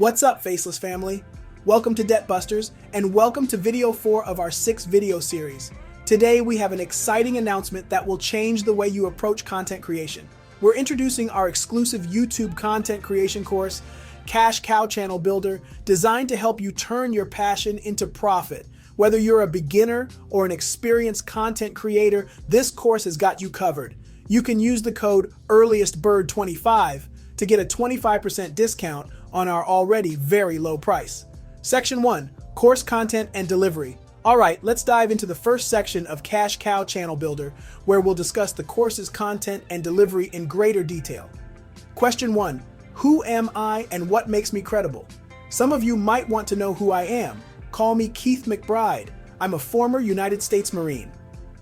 What's up, Faceless family? Welcome to Debt Busters, and welcome to video 4 of our 6 video series. Today, we have an exciting announcement that will change the way you approach content creation. We're introducing our exclusive YouTube content creation course, Cash Cow Channel Builder, designed to help you turn your passion into profit. Whether you're a beginner or an experienced content creator, this course has got you covered. You can use the code EARLIESTBIRD25 to get a 25% discount on our already very low price. Section 1, Course Content and Delivery. Alright, let's dive into the first section of Cash Cow Channel Builder, where we'll discuss the course's content and delivery in greater detail. Question 1, who am I and what makes me credible? Some of you might want to know who I am. Call me Keith McBride. I'm a former United States Marine.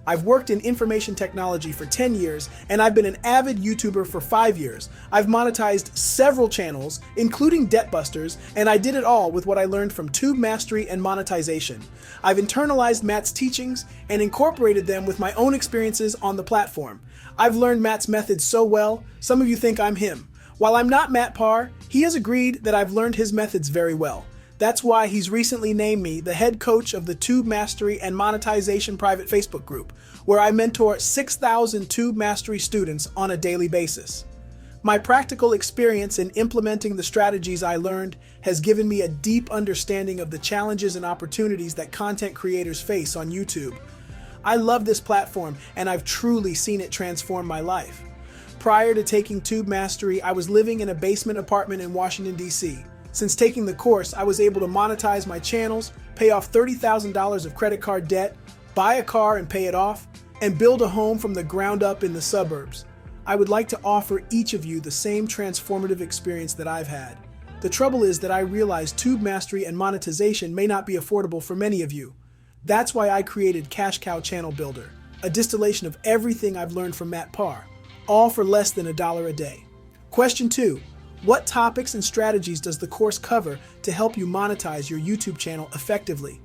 I've worked in information technology for 10 years, and I've been an avid YouTuber for 5 years. I've monetized several channels, including Debt Busters, and I did it all with what I learned from tube mastery and monetization. I've internalized Matt's teachings and incorporated them with my own experiences on the platform. I've learned Matt's methods so well, some of you think I'm him. While I'm not Matt Parr, he has agreed that I've learned his methods very well. That's why he's recently named me the head coach of the Tube Mastery and Monetization private Facebook group, where I mentor 6,000 Tube Mastery students on a daily basis. My practical experience in implementing the strategies I learned has given me a deep understanding of the challenges and opportunities that content creators face on YouTube. I love this platform, and I've truly seen it transform my life. Prior to taking Tube Mastery, I was living in a basement apartment in Washington, D.C. Since taking the course, I was able to monetize my channels, pay off $30,000 of credit card debt, buy a car and pay it off, and build a home from the ground up in the suburbs. I would like to offer each of you the same transformative experience that I've had. The trouble is that I realize Tube Mastery and monetization may not be affordable for many of you. That's why I created Cash Cow Channel Builder, a distillation of everything I've learned from Matt Parr, all for less than $1 a day. Question 2. What topics and strategies does the course cover to help you monetize your YouTube channel effectively?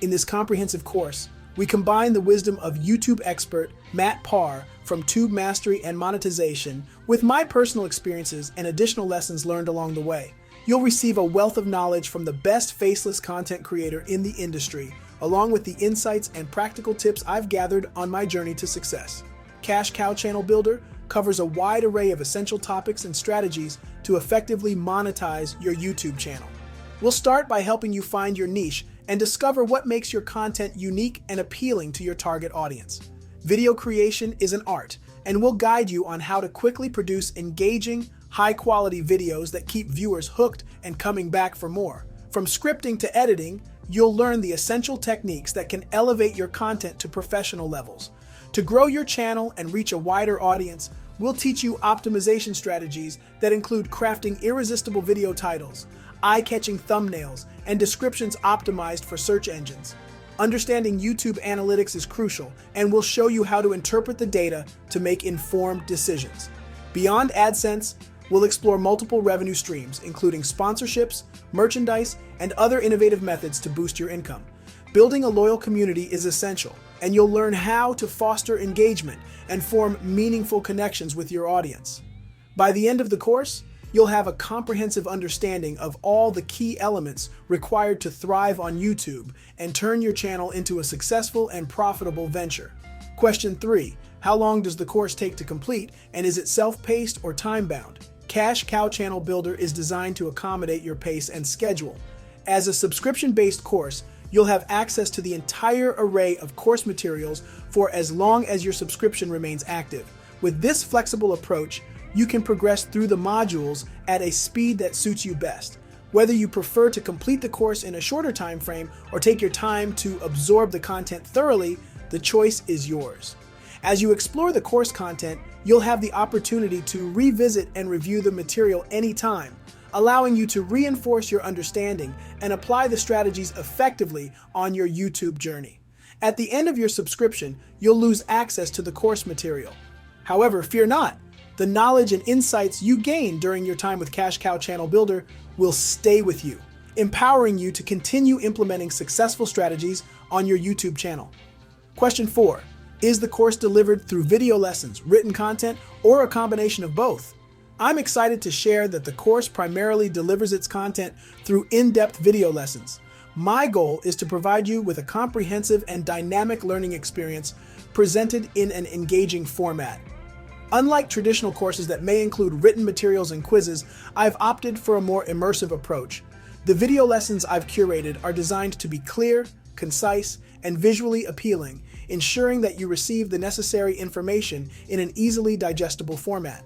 In this comprehensive course, we combine the wisdom of YouTube expert Matt Parr from Tube Mastery and Monetization with my personal experiences and additional lessons learned along the way. You'll receive a wealth of knowledge from the best faceless content creator in the industry, along with the insights and practical tips I've gathered on my journey to success. Cash Cow Channel Builder covers a wide array of essential topics and strategies to effectively monetize your YouTube channel. We'll start by helping you find your niche and discover what makes your content unique and appealing to your target audience. Video creation is an art, and we'll guide you on how to quickly produce engaging, high-quality videos that keep viewers hooked and coming back for more. From scripting to editing, you'll learn the essential techniques that can elevate your content to professional levels. To grow your channel and reach a wider audience, we'll teach you optimization strategies that include crafting irresistible video titles, eye-catching thumbnails, and descriptions optimized for search engines. Understanding YouTube analytics is crucial, and we'll show you how to interpret the data to make informed decisions. Beyond AdSense, we'll explore multiple revenue streams, including sponsorships, merchandise, and other innovative methods to boost your income. Building a loyal community is essential, and you'll learn how to foster engagement and form meaningful connections with your audience. By the end of the course, you'll have a comprehensive understanding of all the key elements required to thrive on YouTube and turn your channel into a successful and profitable venture. Question 3. How long does the course take to complete, and is it self-paced or time-bound? Cash Cow Channel Builder is designed to accommodate your pace and schedule. As a subscription-based course, you'll have access to the entire array of course materials for as long as your subscription remains active. With this flexible approach, you can progress through the modules at a speed that suits you best. Whether you prefer to complete the course in a shorter time frame or take your time to absorb the content thoroughly, the choice is yours. As you explore the course content, you'll have the opportunity to revisit and review the material anytime, allowing you to reinforce your understanding and apply the strategies effectively on your YouTube journey. At the end of your subscription, you'll lose access to the course material. However, fear not. The knowledge and insights you gain during your time with Cash Cow Channel Builder will stay with you, empowering you to continue implementing successful strategies on your YouTube channel. Question 4. Is the course delivered through video lessons, written content, or a combination of both? I'm excited to share that the course primarily delivers its content through in-depth video lessons. My goal is to provide you with a comprehensive and dynamic learning experience presented in an engaging format. Unlike traditional courses that may include written materials and quizzes, I've opted for a more immersive approach. The video lessons I've curated are designed to be clear, concise, and visually appealing, ensuring that you receive the necessary information in an easily digestible format.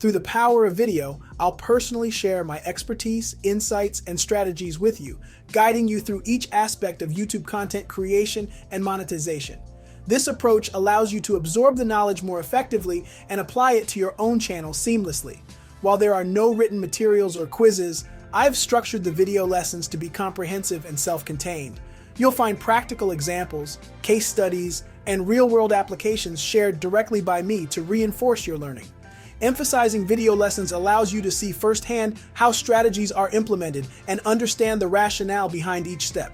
Through the power of video, I'll personally share my expertise, insights, and strategies with you, guiding you through each aspect of YouTube content creation and monetization. This approach allows you to absorb the knowledge more effectively and apply it to your own channel seamlessly. While there are no written materials or quizzes, I've structured the video lessons to be comprehensive and self-contained. You'll find practical examples, case studies, and real-world applications shared directly by me to reinforce your learning. Emphasizing video lessons allows you to see firsthand how strategies are implemented and understand the rationale behind each step.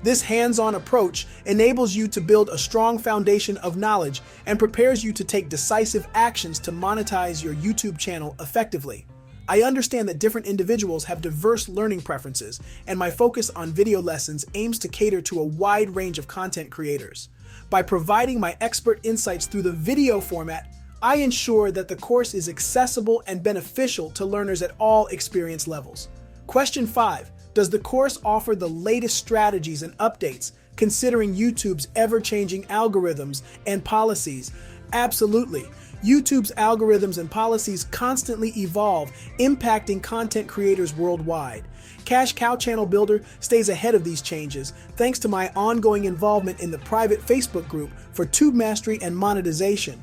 This hands-on approach enables you to build a strong foundation of knowledge and prepares you to take decisive actions to monetize your YouTube channel effectively. I understand that different individuals have diverse learning preferences, and my focus on video lessons aims to cater to a wide range of content creators. By providing my expert insights through the video format, I ensure that the course is accessible and beneficial to learners at all experience levels. Question 5. Does the course offer the latest strategies and updates, considering YouTube's ever-changing algorithms and policies? Absolutely. YouTube's algorithms and policies constantly evolve, impacting content creators worldwide. Cash Cow Channel Builder stays ahead of these changes thanks to my ongoing involvement in the private Facebook group for Tube Mastery and Monetization.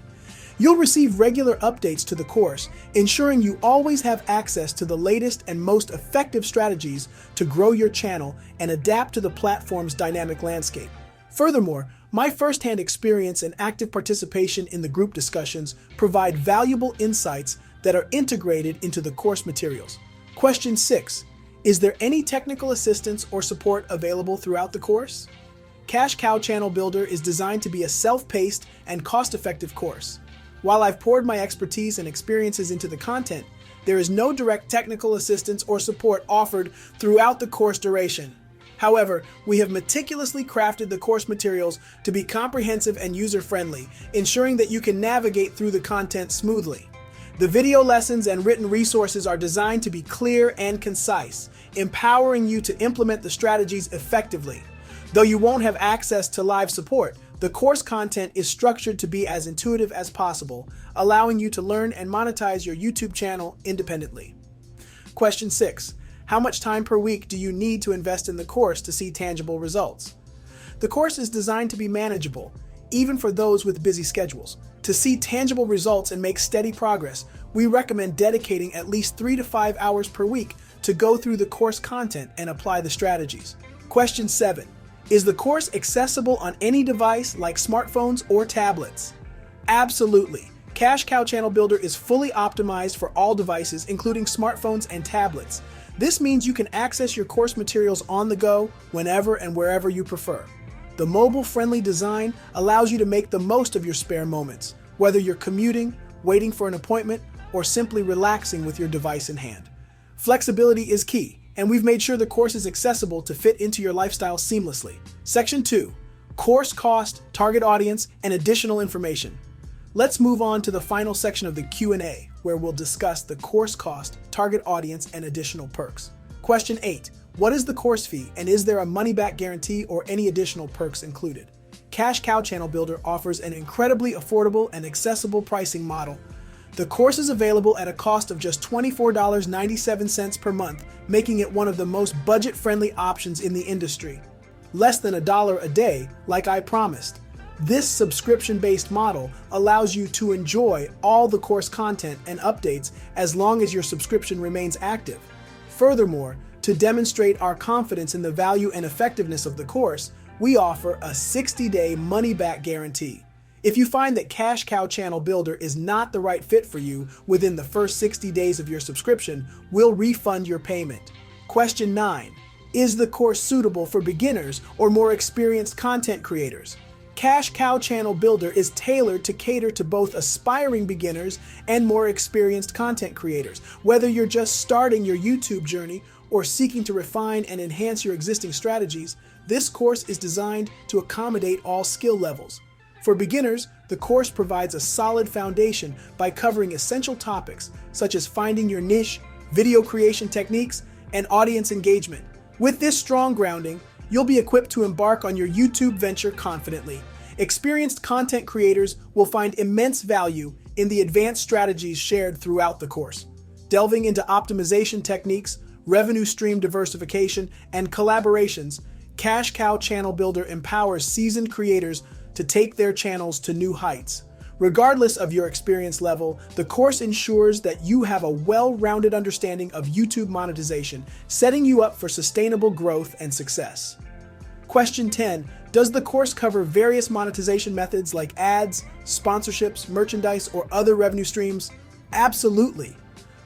You'll receive regular updates to the course, ensuring you always have access to the latest and most effective strategies to grow your channel and adapt to the platform's dynamic landscape. Furthermore, my firsthand experience and active participation in the group discussions provide valuable insights that are integrated into the course materials. Question 6. Is there any technical assistance or support available throughout the course? Cash Cow Channel Builder is designed to be a self-paced and cost-effective course. While I've poured my expertise and experiences into the content, there is no direct technical assistance or support offered throughout the course duration. However, we have meticulously crafted the course materials to be comprehensive and user-friendly, ensuring that you can navigate through the content smoothly. The video lessons and written resources are designed to be clear and concise, empowering you to implement the strategies effectively. Though you won't have access to live support, the course content is structured to be as intuitive as possible, allowing you to learn and monetize your YouTube channel independently. Question 6. How much time per week do you need to invest in the course to see tangible results? The course is designed to be manageable, even for those with busy schedules. To see tangible results and make steady progress, we recommend dedicating at least 3 to 5 hours per week to go through the course content and apply the strategies. Question 7. Is the course accessible on any device like smartphones or tablets? Absolutely. Cash Cow Channel Builder is fully optimized for all devices, including smartphones and tablets. This means you can access your course materials on the go, whenever and wherever you prefer. The mobile-friendly design allows you to make the most of your spare moments, whether you're commuting, waiting for an appointment, or simply relaxing with your device in hand. Flexibility is key, and we've made sure the course is accessible to fit into your lifestyle seamlessly. Section 2. Course cost, target audience, and additional information. Let's move on to the final section of the Q&A, where we'll discuss the course cost, target audience, and additional perks. Question 8. What is the course fee, and is there a money-back guarantee or any additional perks included? Cash Cow Channel Builder offers an incredibly affordable and accessible pricing model. The course is available at a cost of just $24.97 per month, making it one of the most budget-friendly options in the industry. Less than $1 a day, like I promised. This subscription-based model allows you to enjoy all the course content and updates as long as your subscription remains active. Furthermore, to demonstrate our confidence in the value and effectiveness of the course, we offer a 60-day money-back guarantee. If you find that Cash Cow Channel Builder is not the right fit for you within the first 60 days of your subscription, we'll refund your payment. Question 9. Is the course suitable for beginners or more experienced content creators? Cash Cow Channel Builder is tailored to cater to both aspiring beginners and more experienced content creators. Whether you're just starting your YouTube journey or seeking to refine and enhance your existing strategies, this course is designed to accommodate all skill levels. For beginners, the course provides a solid foundation by covering essential topics such as finding your niche, video creation techniques, and audience engagement. With this strong grounding, you'll be equipped to embark on your YouTube venture confidently. Experienced content creators will find immense value in the advanced strategies shared throughout the course. Delving into optimization techniques, revenue stream diversification, and collaborations, Cash Cow Channel Builder empowers seasoned creators to take their channels to new heights. Regardless of your experience level, the course ensures that you have a well-rounded understanding of YouTube monetization, setting you up for sustainable growth and success. Question 10. Does the course cover various monetization methods like ads, sponsorships, merchandise, or other revenue streams? Absolutely.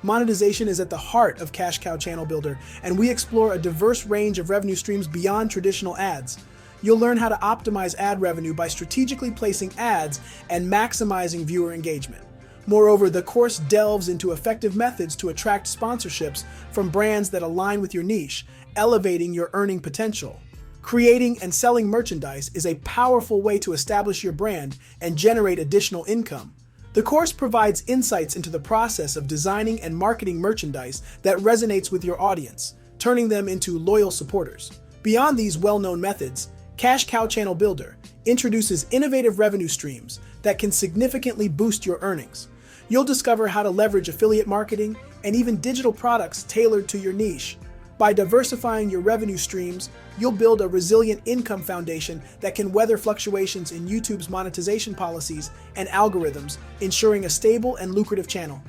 Monetization is at the heart of Cash Cow Channel Builder, and we explore a diverse range of revenue streams beyond traditional ads. You'll learn how to optimize ad revenue by strategically placing ads and maximizing viewer engagement. Moreover, the course delves into effective methods to attract sponsorships from brands that align with your niche, elevating your earning potential. Creating and selling merchandise is a powerful way to establish your brand and generate additional income. The course provides insights into the process of designing and marketing merchandise that resonates with your audience, turning them into loyal supporters. Beyond these well-known methods, Cash Cow Channel Builder introduces innovative revenue streams that can significantly boost your earnings. You'll discover how to leverage affiliate marketing and even digital products tailored to your niche. By diversifying your revenue streams, you'll build a resilient income foundation that can weather fluctuations in YouTube's monetization policies and algorithms, ensuring a stable and lucrative channel.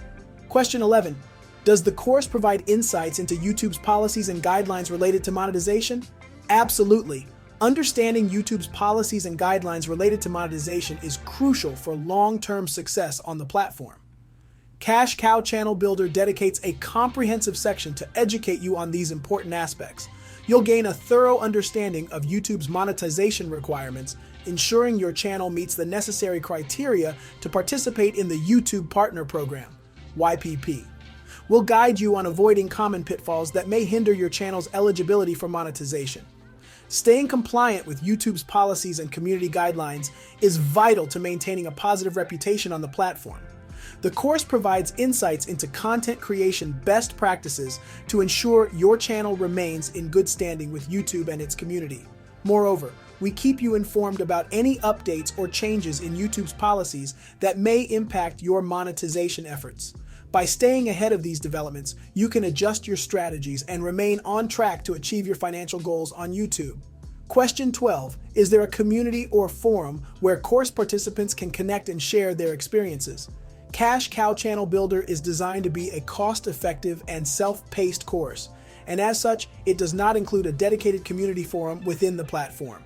Question 11. Does the course provide insights into YouTube's policies and guidelines related to monetization? Absolutely. Understanding YouTube's policies and guidelines related to monetization is crucial for long-term success on the platform. Cash Cow Channel Builder dedicates a comprehensive section to educate you on these important aspects. You'll gain a thorough understanding of YouTube's monetization requirements, ensuring your channel meets the necessary criteria to participate in the YouTube Partner Program, YPP. We'll guide you on avoiding common pitfalls that may hinder your channel's eligibility for monetization. Staying compliant with YouTube's policies and community guidelines is vital to maintaining a positive reputation on the platform. The course provides insights into content creation best practices to ensure your channel remains in good standing with YouTube and its community. Moreover, we keep you informed about any updates or changes in YouTube's policies that may impact your monetization efforts. By staying ahead of these developments, you can adjust your strategies and remain on track to achieve your financial goals on YouTube. Question 12. Is there a community or forum where course participants can connect and share their experiences? Cash Cow Channel Builder is designed to be a cost-effective and self-paced course, and as such, it does not include a dedicated community forum within the platform.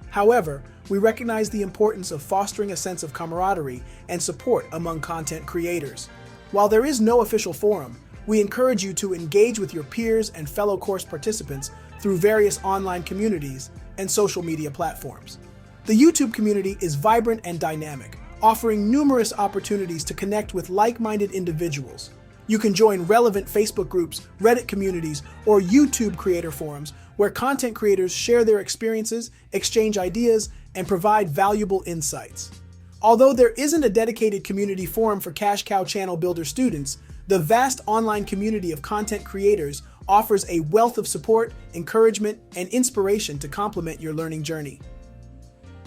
However, we recognize the importance of fostering a sense of camaraderie and support among content creators. While there is no official forum, we encourage you to engage with your peers and fellow course participants through various online communities and social media platforms. The YouTube community is vibrant and dynamic, offering numerous opportunities to connect with like-minded individuals. You can join relevant Facebook groups, Reddit communities, or YouTube creator forums where content creators share their experiences, exchange ideas, and provide valuable insights. Although there isn't a dedicated community forum for Cash Cow Channel Builder students, the vast online community of content creators offers a wealth of support, encouragement, and inspiration to complement your learning journey.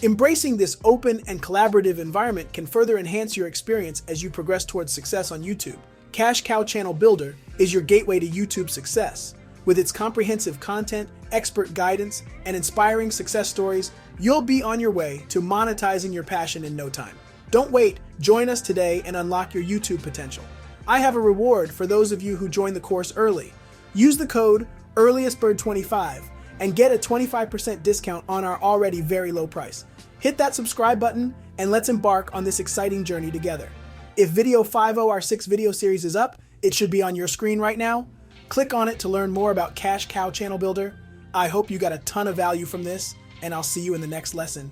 Embracing this open and collaborative environment can further enhance your experience as you progress towards success on YouTube. Cash Cow Channel Builder is your gateway to YouTube success. With its comprehensive content, expert guidance, and inspiring success stories, you'll be on your way to monetizing your passion in no time. Don't wait, join us today and unlock your YouTube potential. I have a reward for those of you who join the course early. Use the code EARLIESTBIRD25 and get a 25% discount on our already very low price. Hit that subscribe button and let's embark on this exciting journey together. If video 50, our 6 video series is up, it should be on your screen right now. Click on it to learn more about Cash Cow Channel Builder. I hope you got a ton of value from this, and I'll see you in the next lesson.